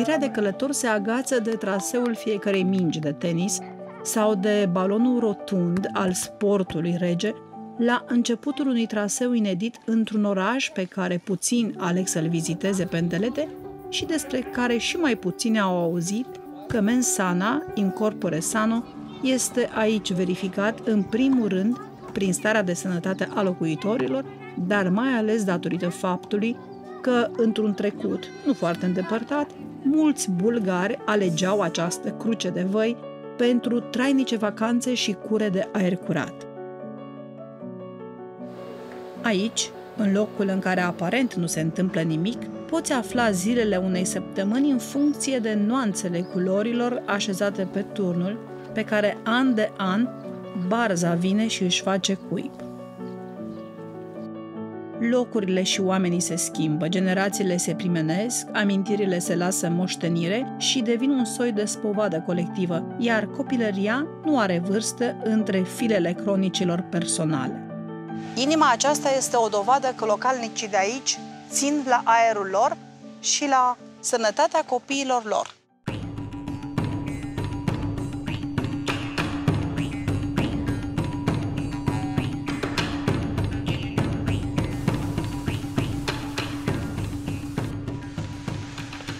privirea de călător se agață de traseul fiecărei mingi de tenis sau de balonul rotund al sportului rege, la începutul unui traseu inedit într-un oraș pe care puțini aleg să-l viziteze pe îndelete și despre care și mai puțini au auzit că mens sana, in corpore sano, este aici verificat în primul rând prin starea de sănătate a locuitorilor, dar mai ales datorită faptului că, într-un trecut nu foarte îndepărtat, mulți bulgari alegeau această cruce de văi pentru trainice vacanțe și cure de aer curat. Aici, în locul în care aparent nu se întâmplă nimic, poți afla zilele unei săptămâni în funcție de nuanțele culorilor așezate pe turnul, pe care an de an barza vine și își face cuib. Locurile și oamenii se schimbă, generațiile se primenesc, amintirile se lasă în moștenire și devin un soi de spovadă colectivă, iar copilăria nu are vârstă între filele cronicilor personale. Inima aceasta este o dovadă că localnicii de aici țin la aerul lor și la sănătatea copiilor lor.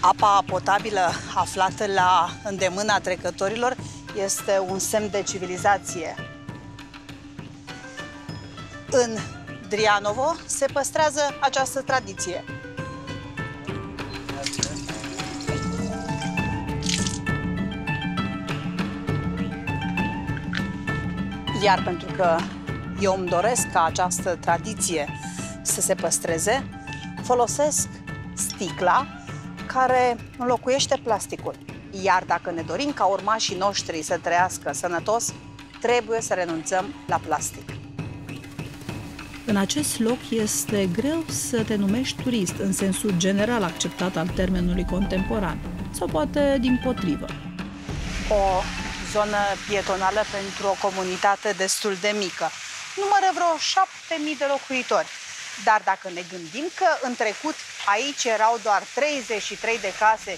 Apa potabilă aflată la îndemâna trecătorilor este un semn de civilizație. În Drianovo se păstrează această tradiție. Iar pentru că eu îmi doresc ca această tradiție să se păstreze, folosesc sticla care înlocuiește plasticul. Iar dacă ne dorim ca urmașii noștri să trăiască sănătos, trebuie să renunțăm la plastic. În acest loc este greu să te numești turist în sensul general acceptat al termenului contemporan, sau poate dimpotrivă. O zonă pietonală pentru o comunitate destul de mică. Numără vreo 7.000 de locuitori. Dar dacă ne gândim că în trecut aici erau doar 33 de case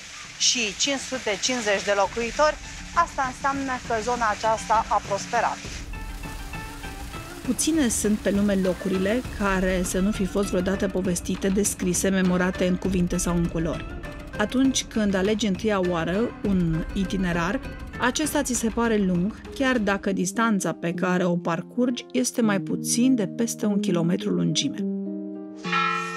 și 550 de locuitori, asta înseamnă că zona aceasta a prosperat. Puține sunt pe lume locurile care să nu fi fost vreodată povestite, descrise, memorate în cuvinte sau în culori. Atunci când alegi întâia oară un itinerar, acesta ți se pare lung, chiar dacă distanța pe care o parcurgi este mai puțin de peste 1 kilometru lungime.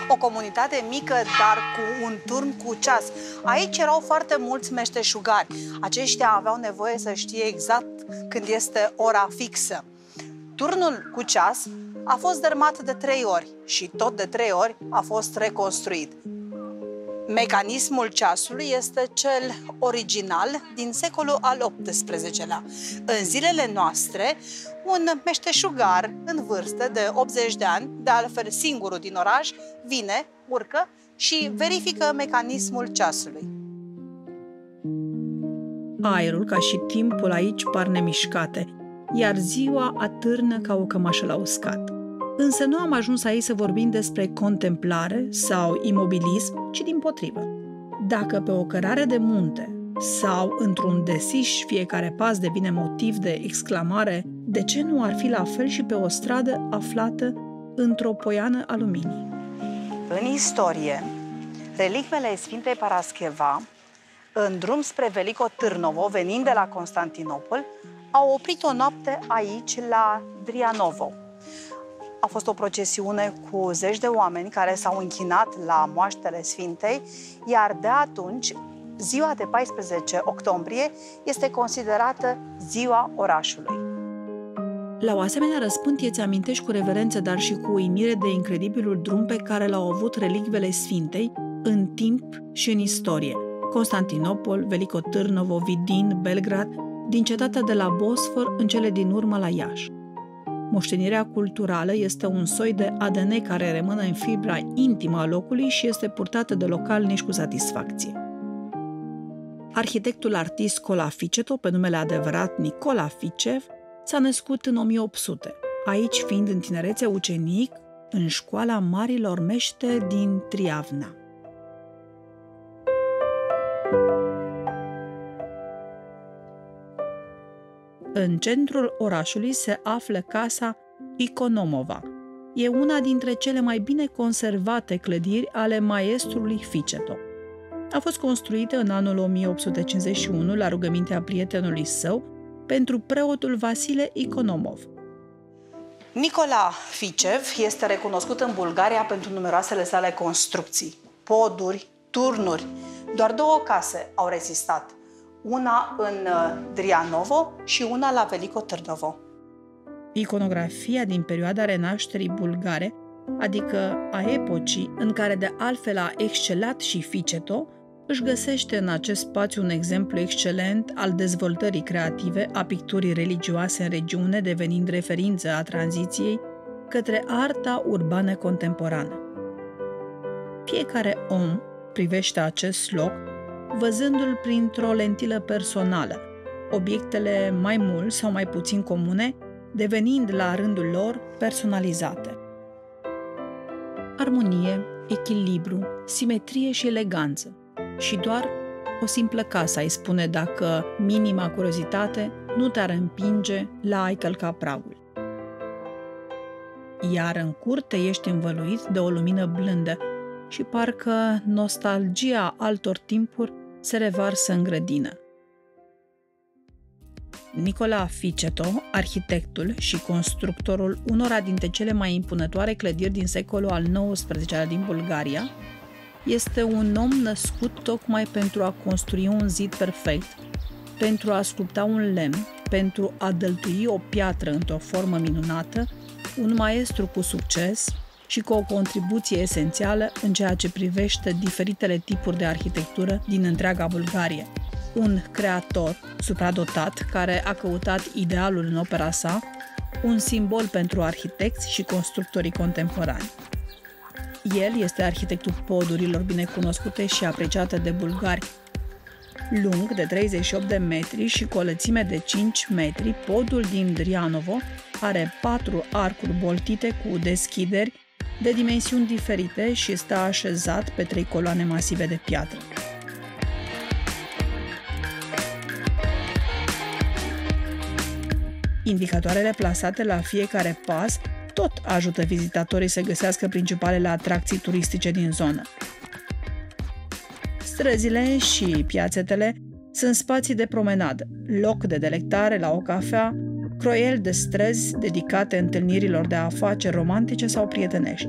O comunitate mică, dar cu un turn cu ceas. Aici erau foarte mulți meșteșugari. Aceștia aveau nevoie să știe exact când este ora fixă. Turnul cu ceas a fost dărâmat de 3 ori și tot de 3 ori a fost reconstruit. Mecanismul ceasului este cel original din secolul al XVIII-lea. În zilele noastre, un meșteșugar în vârstă de 80 de ani, de altfel singurul din oraș, vine, urcă și verifică mecanismul ceasului. Aerul, ca și timpul aici, par nemișcate, iar ziua atârnă ca o cămașă la uscat. Însă nu am ajuns aici să vorbim despre contemplare sau imobilism, ci dimpotrivă. Dacă pe o cărare de munte sau într-un desiș fiecare pas devine motiv de exclamare, de ce nu ar fi la fel și pe o stradă aflată într-o poiană a luminii? În istorie, relicvele Sfintei Parascheva, în drum spre Veliko Târnovo, venind de la Constantinopol, au oprit o noapte aici, la Drianovo. A fost o procesiune cu zeci de oameni care s-au închinat la moaștele Sfintei, iar de atunci, ziua de 14 octombrie este considerată ziua orașului. La o asemenea răspântie îți amintești cu reverență, dar și cu uimire de incredibilul drum pe care l-au avut relicvele Sfintei în timp și în istorie. Constantinopol, Veliko Târnovo, Vidin, Belgrad, din cetatea de la Bosfor în cele din urmă la Iași. Moștenirea culturală este un soi de ADN care rămâne în fibra intimă a locului și este purtată de localnici cu satisfacție. Arhitectul artist Cola Ficeto, pe numele adevărat Nicola Ficev, s-a născut în 1800, aici fiind în tinerețe ucenic în școala marilor meșteri din Triavna. În centrul orașului se află casa Ikonomova. E una dintre cele mai bine conservate clădiri ale maestrului Ficeto. A fost construită în anul 1851 la rugămintea prietenului său pentru preotul Vasile Ikonomov. Nicola Ficev este recunoscut în Bulgaria pentru numeroasele sale construcții, poduri, turnuri. Doar 2 case au rezistat, una în Drianovo și una la Veliko Târnovo. Iconografia din perioada renașterii bulgare, adică a epocii în care de altfel a excelat și Ficeto, își găsește în acest spațiu un exemplu excelent al dezvoltării creative a picturii religioase în regiune, devenind referință a tranziției către arta urbană contemporană. Fiecare om privește acest loc văzându-l printr-o lentilă personală, obiectele mai mult sau mai puțin comune devenind la rândul lor personalizate. Armonie, echilibru, simetrie și eleganță. Și doar o simplă casă ai spune dacă minima curiozitate nu te-ar împinge la a-i călca pragul. Iar în curte ești învăluit de o lumină blândă și parcă nostalgia altor timpuri se revarsă în grădină. Nicola Ficeto, arhitectul și constructorul unora dintre cele mai impunătoare clădiri din secolul al XIX-lea din Bulgaria, este un om născut tocmai pentru a construi un zid perfect, pentru a sculpta un lemn, pentru a dăltui o piatră într-o formă minunată, un maestru cu succes și cu o contribuție esențială în ceea ce privește diferitele tipuri de arhitectură din întreaga Bulgarie. Un creator supradotat care a căutat idealul în opera sa, un simbol pentru arhitecți și constructorii contemporani. El este arhitectul podurilor binecunoscute și apreciate de bulgari. Lung de 38 de metri și cu o lățime de 5 metri, podul din Drianovo are 4 arcuri boltite cu deschideri de dimensiuni diferite și stă așezat pe 3 coloane masive de piatră. Indicatoarele plasate la fiecare pas tot ajută vizitatorii să găsească principalele atracții turistice din zonă. Străzile și piațetele sunt spații de promenadă, loc de delectare la o cafea, croieli de străzi dedicate întâlnirilor de afaceri romantice sau prietenești.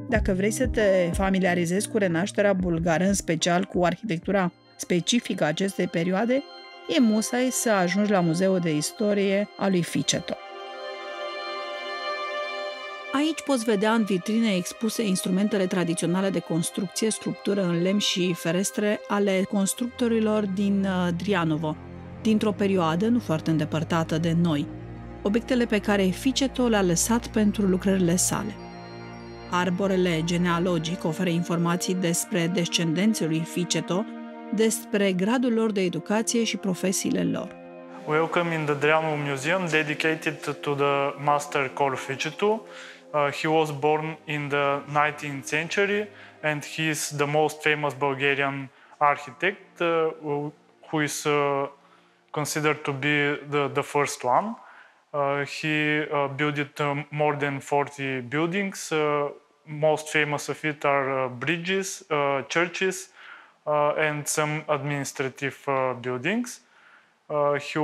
Dacă vrei să te familiarizezi cu renașterea bulgară, în special cu arhitectura specifică acestei perioade, e musai să ajungi la Muzeul de Istorie al lui Ficeto. Aici poți vedea în vitrine expuse instrumentele tradiționale de construcție, sculptură în lemn și ferestre ale constructorilor din Drianovo, dintr-o perioadă nu foarte îndepărtată de noi, obiectele pe care Ficeto le-a lăsat pentru lucrările sale. Arborele genealogic oferă informații despre descendenții lui Ficeto, despre gradul lor de educație și profesiile lor. Welcome in the Drianovo Museum dedicated to the master Cor Ficeto. He was born in the 19th century and he is the most famous Bulgarian architect who is considered to be the first one. He built more than 40 buildings. Most famous of it are bridges, churches, and some administrative buildings. He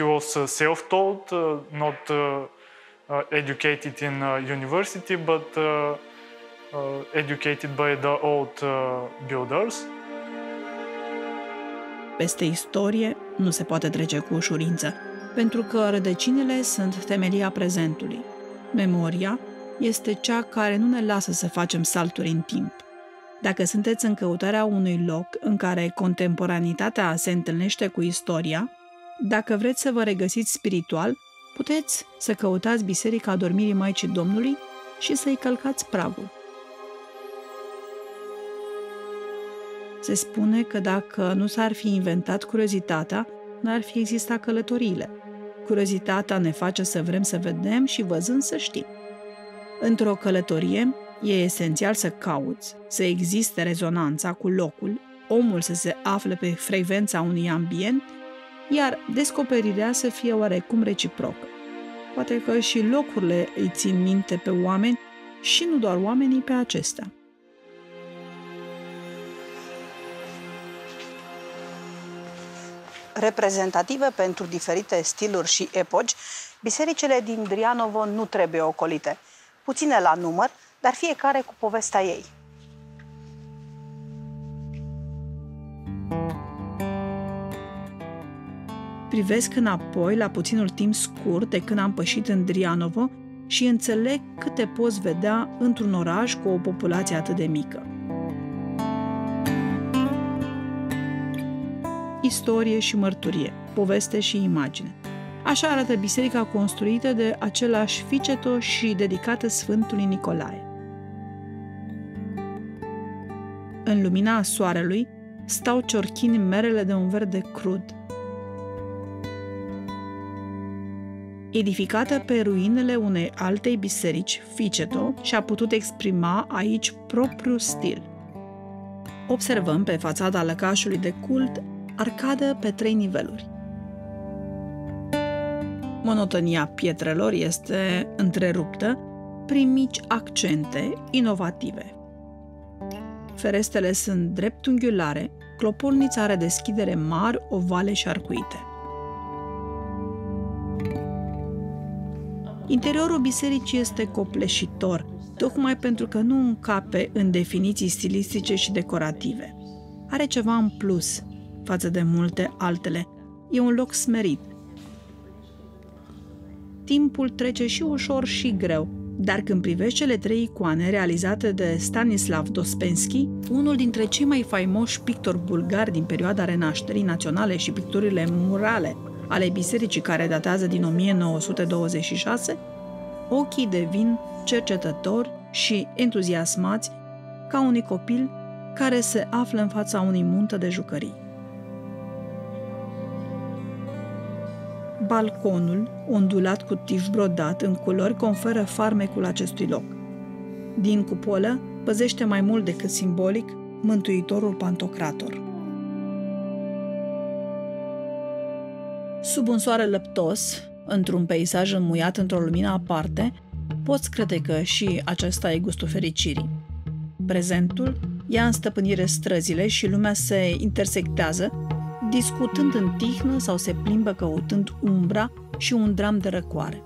was self-taught, not educated in university, but educated by the old builders. Peste istorie nu se poate trece cu ușurință, pentru că rădăcinile sunt temelia prezentului. Memoria este cea care nu ne lasă să facem salturi în timp. Dacă sunteți în căutarea unui loc în care contemporanitatea se întâlnește cu istoria, dacă vreți să vă regăsiți spiritual, puteți să căutați Biserica Adormirii Maicii Domnului și să-i călcați pragul. Se spune că dacă nu s-ar fi inventat curiozitatea, n-ar fi existat călătoriile. Curiozitatea ne face să vrem să vedem și văzând să știm. Într-o călătorie, e esențial să cauți, să existe rezonanța cu locul, omul să se afle pe frecvența unui ambient, iar descoperirea să fie oarecum reciprocă. Poate că și locurile îi țin minte pe oameni și nu doar oamenii pe acestea. Reprezentative pentru diferite stiluri și epoci, bisericile din Drianovo nu trebuie ocolite. Puține la număr, dar fiecare cu povestea ei. Privesc înapoi la puținul timp scurt de când am pășit în Drianovo și înțeleg câte poți vedea într-un oraș cu o populație atât de mică. Istorie și mărturie, poveste și imagine. Așa arată biserica construită de același Ficeto și dedicată Sfântului Nicolae. În lumina soarelui stau ciorchini merele de un verde crud. Edificată pe ruinele unei altei biserici, Ficeto și-a putut exprima aici propriul stil. Observăm pe fațada lăcașului de cult arcadă pe 3 niveluri. Monotonia pietrelor este întreruptă prin mici accente inovative. Ferestrele sunt dreptunghiulare, clopotnița are deschidere mari, ovale și arcuite. Interiorul bisericii este copleșitor, tocmai pentru că nu încape în definiții stilistice și decorative. Are ceva în plus față de multe altele. E un loc smerit. Timpul trece și ușor și greu, dar când privești cele 3 icoane realizate de Stanislav Dospensky, unul dintre cei mai faimoși pictori bulgari din perioada Renașterii Naționale și picturile murale ale bisericii care datează din 1926, ochii devin cercetători și entuziasmați ca unui copil care se află în fața unui munte de jucării. Balconul, ondulat cu tif brodat în culori, conferă farmecul acestui loc. Din cupolă păzește mai mult decât simbolic Mântuitorul Pantocrator. Sub un soare lăptos, într-un peisaj înmuiat într-o lumină aparte, poți crede că și acesta e gustul fericirii. Prezentul ia în stăpânire străzile și lumea se intersectează, discutând în tihnă sau se plimbă căutând umbra și un dram de răcoare.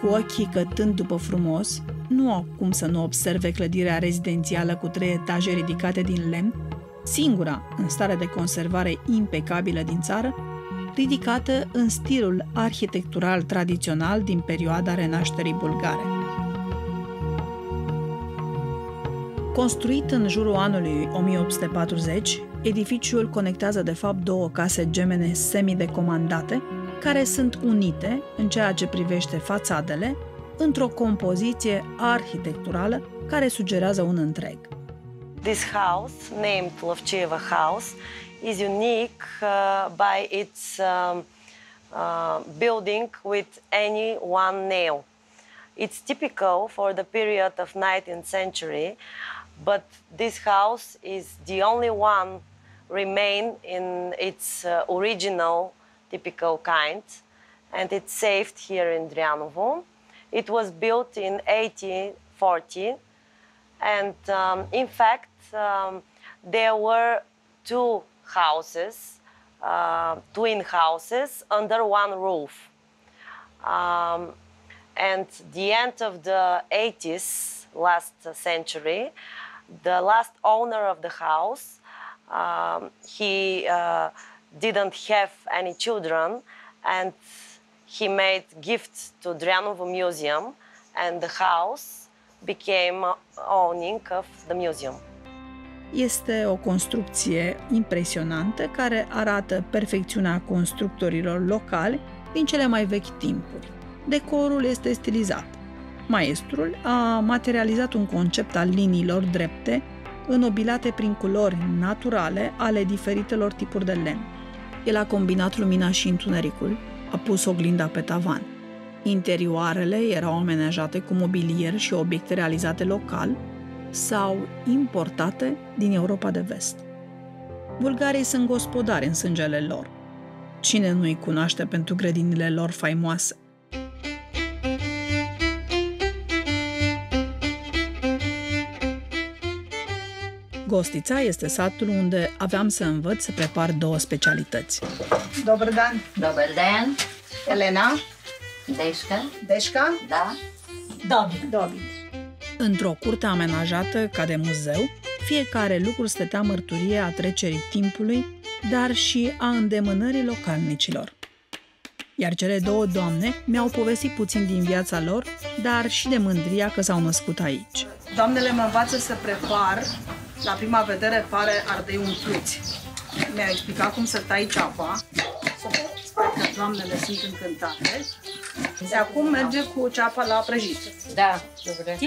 Cu ochii cătând după frumos, nu au cum să nu observe clădirea rezidențială cu 3 etaje ridicate din lemn, singura în stare de conservare impecabilă din țară, ridicată în stilul arhitectural tradițional din perioada Renașterii bulgare. Construit în jurul anului 1840, edificiul conectează de fapt 2 case gemene semidecomandate, care sunt unite, în ceea ce privește fațadele, într-o compoziție arhitecturală care sugerează un întreg. This house, named Lovcheva House, is unique by its building with any one nail. It's typical for the period of 19th century, but this house is the only one remain in its original typical kind, and it's saved here in Drianovo. It was built in 1840, and in fact there were 2 houses, twin houses under one roof. And the end of the 80s, last century, the last owner of the house, he didn't have any children, and he made gifts to Drianovo Museum, and the house became owning of the museum. Este o construcție impresionantă care arată perfecțiunea constructorilor locali din cele mai vechi timpuri. Decorul este stilizat. Maestrul a materializat un concept al liniilor drepte, înnobilate prin culori naturale ale diferitelor tipuri de lemn. El a combinat lumina și întunericul, a pus oglinda pe tavan. Interioarele erau amenajate cu mobilier și obiecte realizate local sau importate din Europa de Vest. Bulgarii sunt gospodari în sângele lor. Cine nu-i cunoaște pentru grădinile lor faimoase? Gostița este satul unde aveam să învăț să prepar 2 specialități. Dobar dan! Dobar dan! Elena? Deșca? Deșca? Da? Dobi. Într-o curte amenajată ca de muzeu, fiecare lucru stătea mărturie a trecerii timpului, dar și a îndemânării localnicilor. Iar cele 2 doamne mi-au povestit puțin din viața lor, dar și de mândria că s-au născut aici. Doamnele mă învață să prepar, la prima vedere pare ardei umpluți. Mi-a explicat cum să tai ceapa. Sper că doamnele sunt încântate. Și acum merge cu ceapa la prăjit. Da, добре.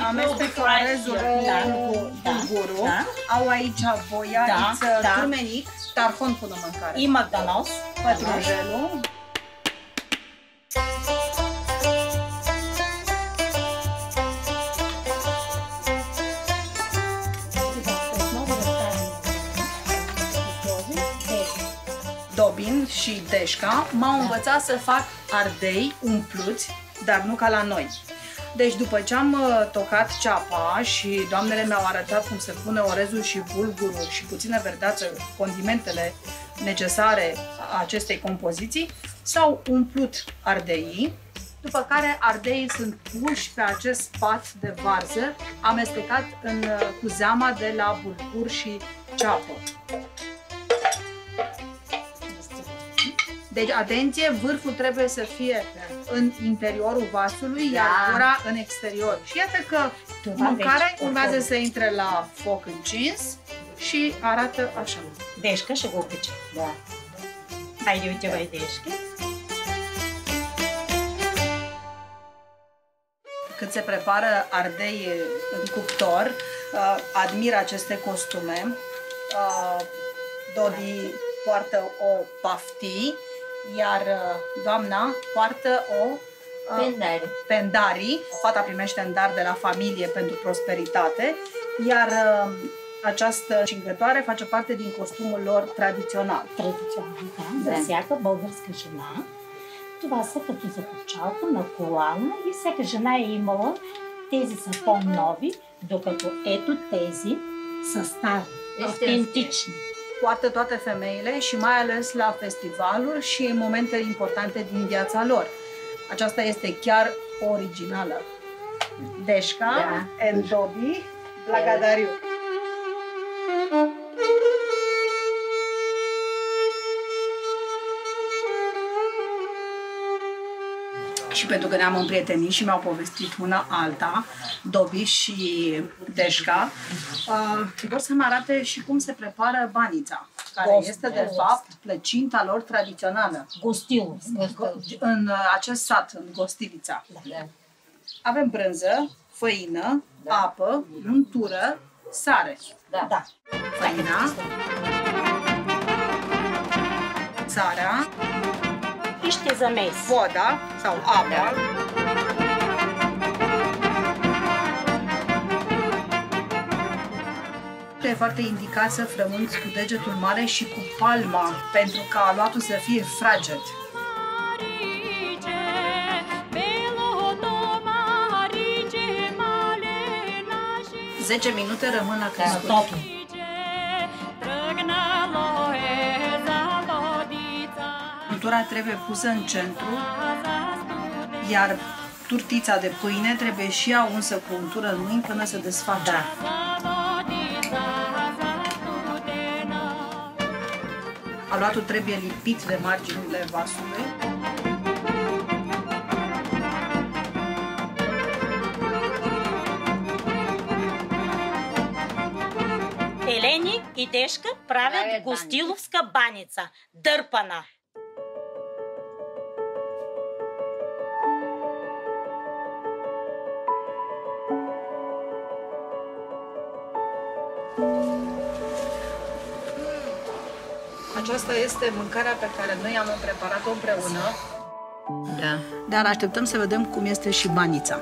Amestec orezul cu bulgurul. Au aici boiariță, turmenic, tarhon până mâncare. И магданоз. Pătrunjelul. Dobin și Deșca m-au învățat să fac ardei umpluți, dar nu ca la noi. Deci după ce am tocat ceapa și doamnele mi-au arătat cum se pune orezul și bulgurul și puțină verdeață, condimentele necesare acestei compoziții, s-au umplut ardeii, după care ardeii sunt puși pe acest pat de varză amestecat cu zeama de la bulgur și ceapă. Deci, atenție, vârful trebuie să fie în interiorul vasului, iar gura în exterior. Și iată că mâncarea urmează să intre la foc încins și arată așa. Deșca și gopice. Da. Hai, uite, vai Deșca. Cât se prepară ardei în cuptor, admir aceste costume. Dodi poartă o paftii, iar doamna poartă o pendari. Fata primește în dar de la familie pentru prosperitate, iar această cingătoare face parte din costumul lor tradițional. За всяка българска жена това са като закопчалка на колана и всяка жена е имала. Тези са по-нови, докато ето тези са стари, автентични. Poartă toate femeile și mai ales la festivaluri și în momente importante din viața lor. Aceasta este chiar originală. Deșca and Dobi, Blagadariu. Și pentru că ne-am împrietenit și mi-au povestit una alta, Dobi și Deșca, vor să-mi arate și cum se prepară banița, care este de fapt plăcinta lor tradițională. În acest sat, în Gostilița. Avem brânză, făină, apă, untură, sare. Făina, sarea, ще замеси. voda sau apa. E foarte indicat să frămânți cu degetul mare și cu palma, pentru ca aluatul să fie fraged. Zece minute rămân la crescut. Untura trebuie pusă în centru, iar turtița de pâine trebuie și ea unsă cu untură în mâini până se desface. Aluatul trebuie lipit de marginile vasului. Елени и Дешка правят гостиловска баница. Дърпана. Aceasta este mâncarea pe care noi am preparat-o împreună. Da. Dar așteptăm să vedem cum este și banița.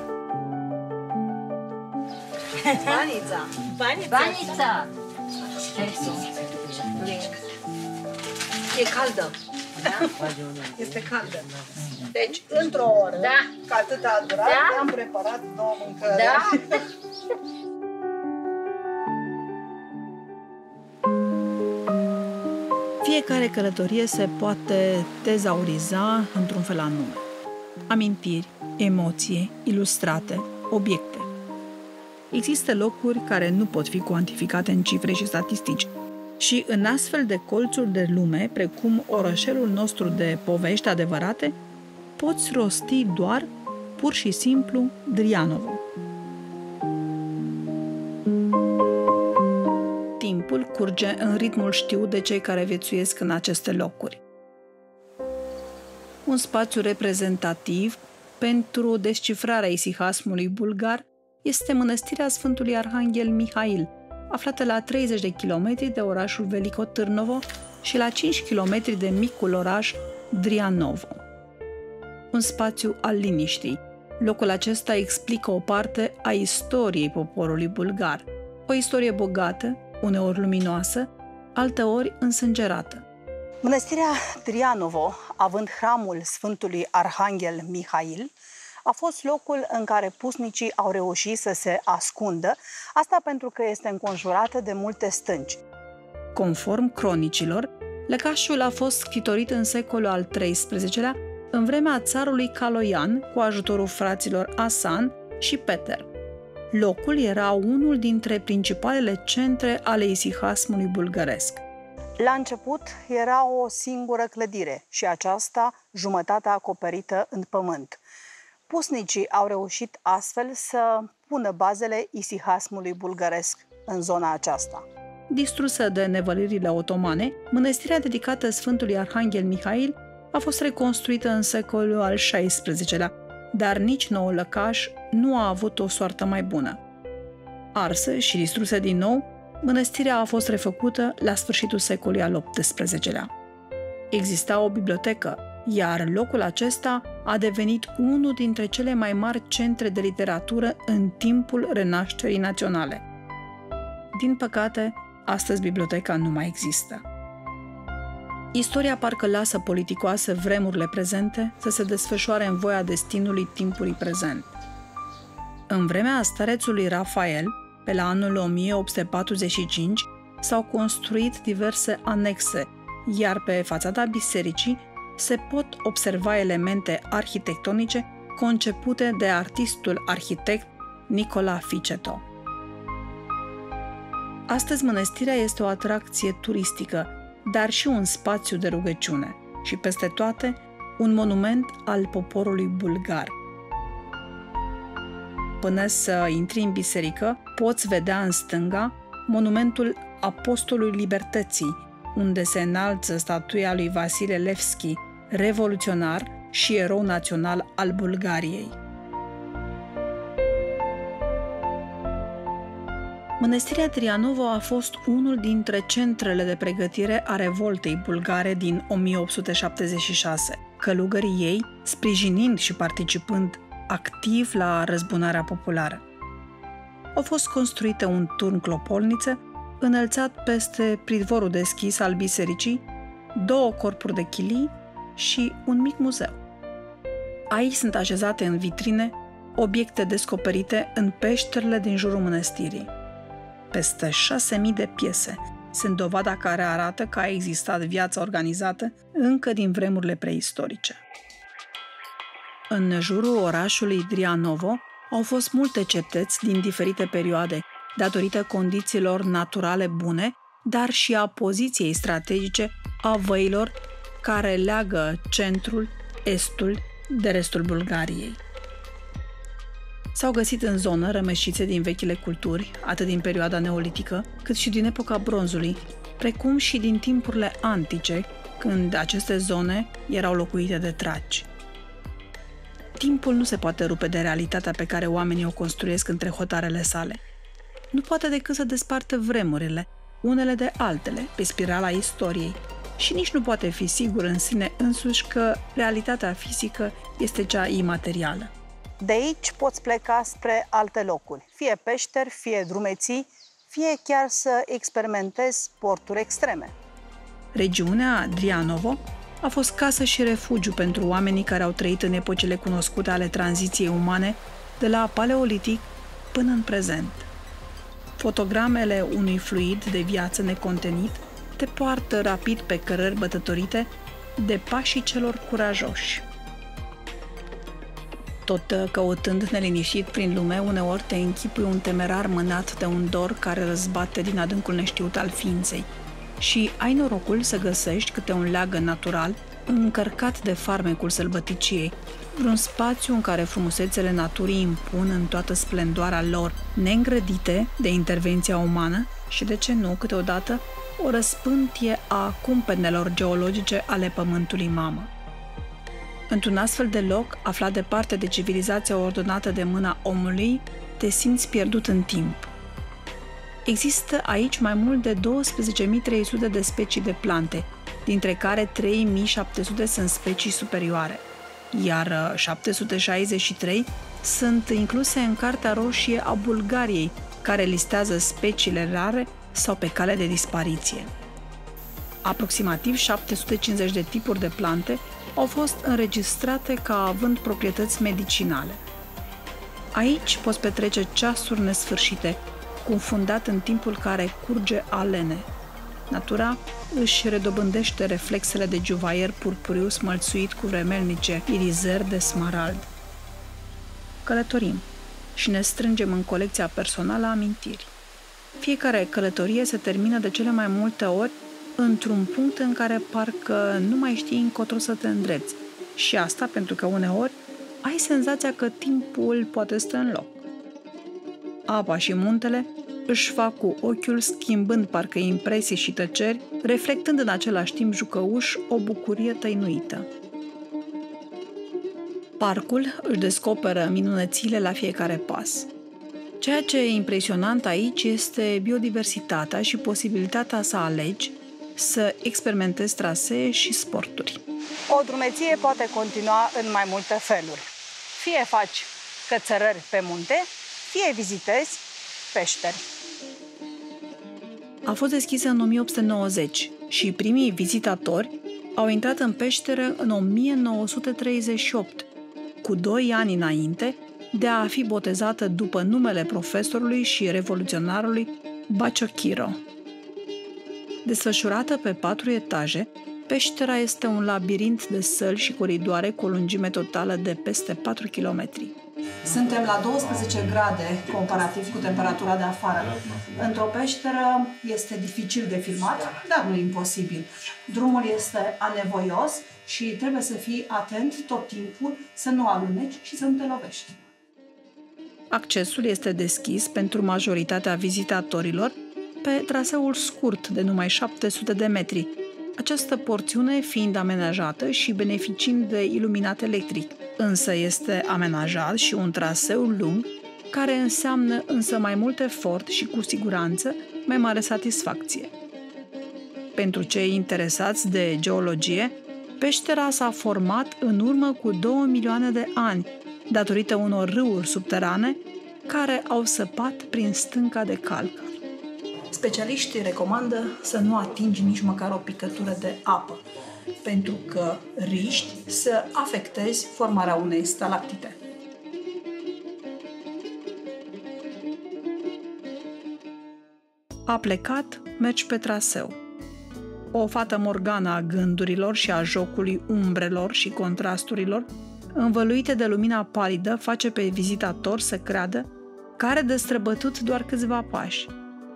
Banița! Banița! E caldă. Da? Este caldă. Deci, într-o oră, că atât a durat, am preparat 2 mâncări. Da? Fiecare călătorie se poate tezauriza într-un fel anume. Amintiri, emoții, ilustrate, obiecte. Există locuri care nu pot fi cuantificate în cifre și statistici și în astfel de colțuri de lume, precum orășelul nostru de povești adevărate, poți rosti doar, pur și simplu, Drianovo. Timpul curge în ritmul știut de cei care viețuiesc în aceste locuri. Un spațiu reprezentativ pentru descifrarea isihasmului bulgar este mănăstirea Sfântului Arhanghel Mihail, aflată la 30 de kilometri de orașul Veliko Târnovo și la 5 kilometri de micul oraș Drianovo. Un spațiu al liniștii. Locul acesta explică o parte a istoriei poporului bulgar. O istorie bogată, uneori luminoasă, alteori însângerată. Mănăstirea Drianovo, având hramul Sfântului Arhanghel Mihail, a fost locul în care pusnicii au reușit să se ascundă, asta pentru că este înconjurată de multe stânci. Conform cronicilor, lăcașul a fost scritorit în secolul al XIII-lea, în vremea țarului Caloian, cu ajutorul fraților Asan și Peter. Locul era unul dintre principalele centre ale isihasmului bulgăresc. La început era o singură clădire și aceasta jumătate acoperită în pământ. Pusnicii au reușit astfel să pună bazele isihasmului bulgăresc în zona aceasta. Distrusă de nevălirile otomane, mănăstirea dedicată Sfântului Arhanghel Mihail a fost reconstruită în secolul al XVI-lea, dar nici noul lăcaș nu a avut o soartă mai bună. Arsă și distrusă din nou, mănăstirea a fost refăcută la sfârșitul secolului al XVIII-lea. Exista o bibliotecă, iar locul acesta a devenit unul dintre cele mai mari centre de literatură în timpul renașterii naționale. Din păcate, astăzi biblioteca nu mai există. Istoria parcă lasă politicoase vremurile prezente să se desfășoare în voia destinului timpului prezent. În vremea starețului Rafael, pe la anul 1845, s-au construit diverse anexe, iar pe fațada bisericii se pot observa elemente arhitectonice concepute de artistul arhitect Nicola Ficeto. Astăzi mănăstirea este o atracție turistică, dar și un spațiu de rugăciune și, peste toate, un monument al poporului bulgar. Până să intri în biserică, poți vedea în stânga monumentul Apostolului Libertății, unde se înalță statuia lui Vasile Levski, revoluționar și erou național al Bulgariei. Mănăstirea Drianovo a fost unul dintre centrele de pregătire a revoltei bulgare din 1876, călugării ei sprijinind și participând activ la răzbunarea populară. Au fost construite un turn clopolnițe înălțat peste pridvorul deschis al bisericii, 2 corpuri de chilii și un mic muzeu. Aici sunt așezate în vitrine obiecte descoperite în peșterile din jurul mănăstirii. Peste 6.000 de piese sunt dovada care arată că a existat viața organizată încă din vremurile preistorice. În jurul orașului Drianovo au fost multe cetăți din diferite perioade, datorită condițiilor naturale bune, dar și a poziției strategice a văilor care leagă centrul, estul, de restul Bulgariei. S-au găsit în zonă rămășițe din vechile culturi, atât din perioada neolitică, cât și din epoca bronzului, precum și din timpurile antice, când aceste zone erau locuite de traci. Timpul nu se poate rupe de realitatea pe care oamenii o construiesc între hotarele sale. Nu poate decât să despartă vremurile, unele de altele, pe spirala istoriei, și nici nu poate fi sigur în sine însuși că realitatea fizică este cea imaterială. De aici poți pleca spre alte locuri, fie peșteri, fie drumeții, fie chiar să experimentezi sporturi extreme. Regiunea Drianovo a fost casă și refugiu pentru oamenii care au trăit în epocile cunoscute ale tranziției umane, de la paleolitic până în prezent. Fotogramele unui fluid de viață necontenit te poartă rapid pe cărări bătătorite de pașii celor curajoși. Tot căutând neliniștit prin lume, uneori te închipui un temerar mânat de un dor care răzbate din adâncul neștiut al ființei și ai norocul să găsești câte un leagăn natural încărcat de farmecul sălbăticiei, vreun spațiu în care frumusețele naturii impun în toată splendoarea lor, neîngrădite de intervenția umană și, de ce nu, câteodată, o răspântie a cumpenelor geologice ale pământului mamă. Într-un astfel de loc, aflat departe de civilizația ordonată de mâna omului, te simți pierdut în timp. Există aici mai mult de 12.300 de specii de plante, dintre care 3.700 sunt specii superioare, iar 763 sunt incluse în Cartea Roșie a Bulgariei, care listează speciile rare sau pe cale de dispariție. Aproximativ 750 de tipuri de plante au fost înregistrate ca având proprietăți medicinale. Aici poți petrece ceasuri nesfârșite, confundat în timpul care curge alene. Natura își redobândește reflexele de juvaier purpuriu smălțuit cu vremelnice irizări de smarald. Călătorim și ne strângem în colecția personală amintiri. Fiecare călătorie se termină de cele mai multe ori într-un punct în care parcă nu mai știi încotro să te îndrepți. Și asta pentru că uneori ai senzația că timpul poate stă în loc. Apa și muntele își fac cu ochiul, schimbând parcă impresii și tăceri, reflectând în același timp jucăuș o bucurie tăinuită. Parcul își descoperă minunățile la fiecare pas. Ceea ce e impresionant aici este biodiversitatea și posibilitatea să alegi, să experimentezi trasee și sporturi. O drumeție poate continua în mai multe feluri. Fie faci cățărări pe munte, fie vizitezi peșteri. A fost deschisă în 1890 și primii vizitatori au intrat în peșteră în 1938, cu 2 ani înainte de a fi botezată după numele profesorului și revoluționarului Baciochiro. Desfășurată pe 4 etaje, peștera este un labirint de săli și coridoare cu o lungime totală de peste 4 km. Suntem la 12 grade comparativ cu temperatura de afară. Într-o peșteră este dificil de filmat, dar nu imposibil. Drumul este anevoios și trebuie să fii atent tot timpul, să nu aluneci și să nu te lovești. Accesul este deschis pentru majoritatea vizitatorilor pe traseul scurt de numai 700 de metri, această porțiune fiind amenajată și beneficiind de iluminat electric, însă este amenajat și un traseu lung, care înseamnă însă mai mult efort și cu siguranță mai mare satisfacție. Pentru cei interesați de geologie, peștera s-a format în urmă cu 2 milioane de ani, datorită unor râuri subterane care au săpat prin stânca de calcar. Specialiștii recomandă să nu atingi nici măcar o picătură de apă, pentru că riști să afectezi formarea unei stalactite. A plecat, mergi pe traseu. O fată morgană a gândurilor și a jocului umbrelor și contrasturilor, învăluite de lumina palidă, face pe vizitator să creadă că are de străbătut doar câțiva pași.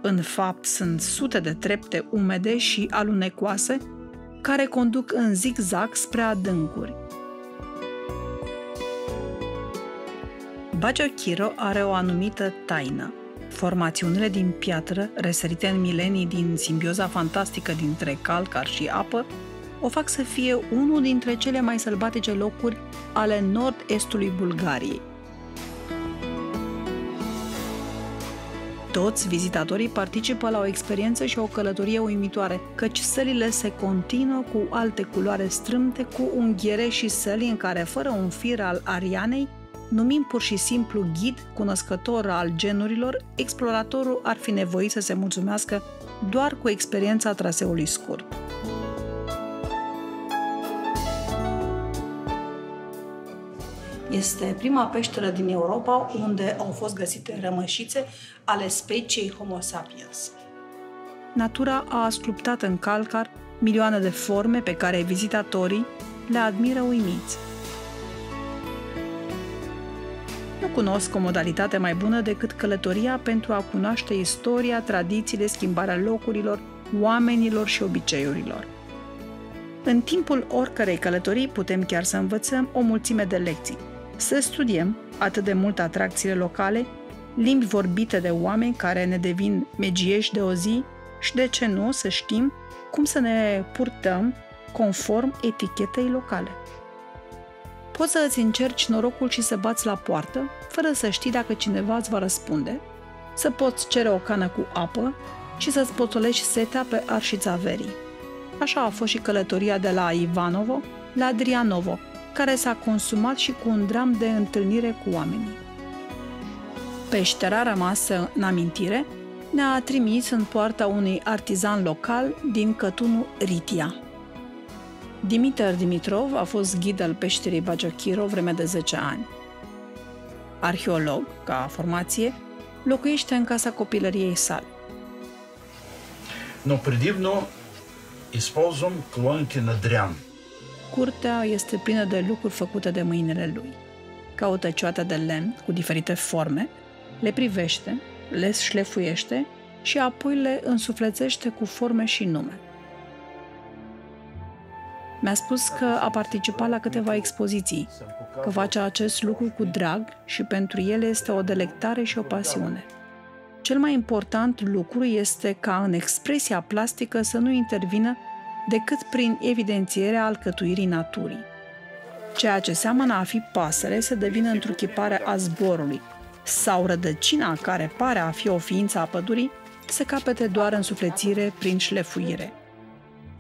În fapt, sunt sute de trepte umede și alunecoase care conduc în zigzag spre adâncuri. Baciochiro are o anumită taină. Formațiunile din piatră, răsărite în milenii din simbioza fantastică dintre calcar și apă, o fac să fie unul dintre cele mai sălbatice locuri ale nord-estului Bulgariei. Toți vizitatorii participă la o experiență și o călătorie uimitoare, căci sălile se continuă cu alte culoare strâmte, cu unghiere și săli în care, fără un fir al Arianei, numim pur și simplu ghid, cunoscător al genurilor, exploratorul ar fi nevoit să se mulțumească doar cu experiența traseului scurt. Este prima peșteră din Europa unde au fost găsite rămășițe ale speciei Homo sapiens. Natura a sculptat în calcar milioane de forme pe care vizitatorii le admiră uimiți. Nu cunosc o modalitate mai bună decât călătoria pentru a cunoaște istoria, tradițiile, schimbarea locurilor, oamenilor și obiceiurilor. În timpul oricărei călătorii putem chiar să învățăm o mulțime de lecții, să studiem atât de mult atracțiile locale, limbi vorbite de oameni care ne devin megieși de o zi și, de ce nu, să știm cum să ne purtăm conform etichetei locale. Poți să îți încerci norocul și să bați la poartă, fără să știi dacă cineva îți va răspunde, să poți cere o cană cu apă și să-ți potolești setea pe arșița verii. Așa a fost și călătoria de la Ivanovo la Adrianovo, care s-a consumat și cu un dram de întâlnire cu oamenii. Peștera rămasă în amintire ne-a trimis în poarta unui artizan local din cătunul Ritia. Dimitar Dimitrov a fost ghid al peșterii Bajachiro vreme de 10 ani. Arheolog, ca formație, locuiește în casa copilăriei sale. Но предимно използвам колоните на дрян. Curtea este plină de lucruri făcute de mâinile lui. Caută cioate de lemn cu diferite forme, le privește, le șlefuiește și apoi le însuflețește cu forme și nume. Mi-a spus că a participat la câteva expoziții, că face acest lucru cu drag și pentru el este o delectare și o pasiune. Cel mai important lucru este ca în expresia plastică să nu intervină decât prin evidențierea alcătuirii naturii. Ceea ce seamănă a fi pasăre să devină întruchipare a zborului, sau rădăcina care pare a fi o ființă a pădurii se capete doar în suflețire prin șlefuire.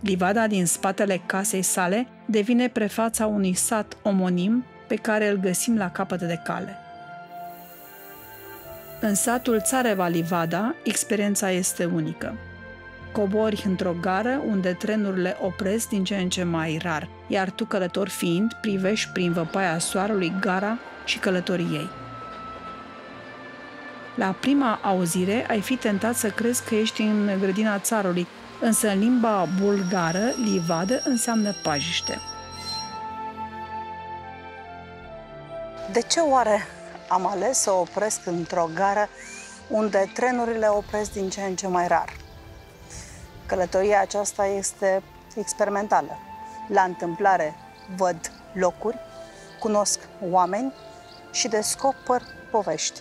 Livada din spatele casei sale devine prefața unui sat omonim pe care îl găsim la capăt de cale. În satul Țareva Livada, experiența este unică. Cobori într-o gară unde trenurile opresc din ce în ce mai rar, iar tu, călător fiind, privești prin văpaia soarelui gara și călătorii ei. La prima auzire ai fi tentat să crezi că ești în grădina țarului, însă în limba bulgară, livadă înseamnă pajiște. De ce oare am ales să opresc într-o gară unde trenurile opresc din ce în ce mai rar? Călătoria aceasta este experimentală. La întâmplare văd locuri, cunosc oameni și descoper povești.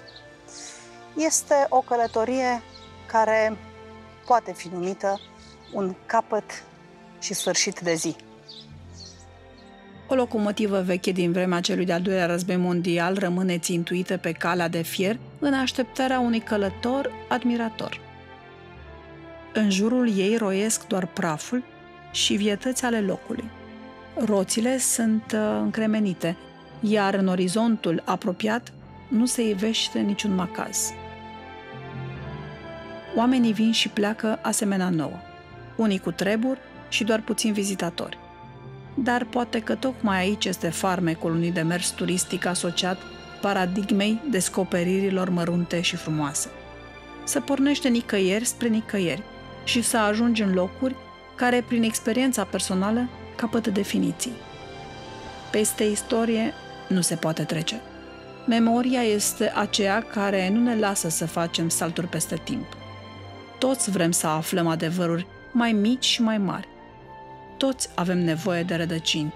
Este o călătorie care poate fi numită un capăt și sfârșit de zi. O locomotivă veche din vremea celui de-al doilea război mondial rămâne țintuită pe calea de fier în așteptarea unui călător admirator. În jurul ei roiesc doar praful și vietăți ale locului. Roțile sunt încremenite, iar în orizontul apropiat nu se ivește niciun macaz. Oamenii vin și pleacă asemenea nouă, unii cu treburi și doar puțini vizitatori. Dar poate că tocmai aici este farmecul unui demers turistic asociat paradigmei descoperirilor mărunte și frumoase. Să pornește nicăieri spre nicăieri și să ajungi în locuri care, prin experiența personală, capătă definiții. Peste istorie nu se poate trece. Memoria este aceea care nu ne lasă să facem salturi peste timp. Toți vrem să aflăm adevăruri mai mici și mai mari. Toți avem nevoie de rădăcini.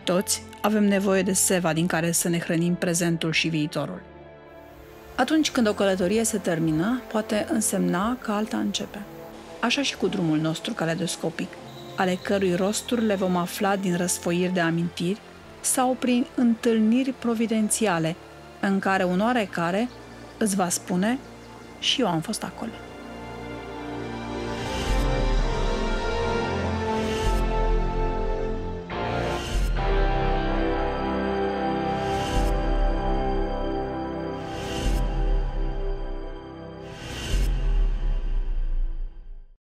Toți avem nevoie de seva din care să ne hrănim prezentul și viitorul. Atunci când o călătorie se termină, poate însemna că alta începe. Așa și cu drumul nostru caleidoscopic, ale cărui rosturi le vom afla din răsfoiri de amintiri sau prin întâlniri providențiale, în care un oarecare îți va spune: Și eu am fost acolo.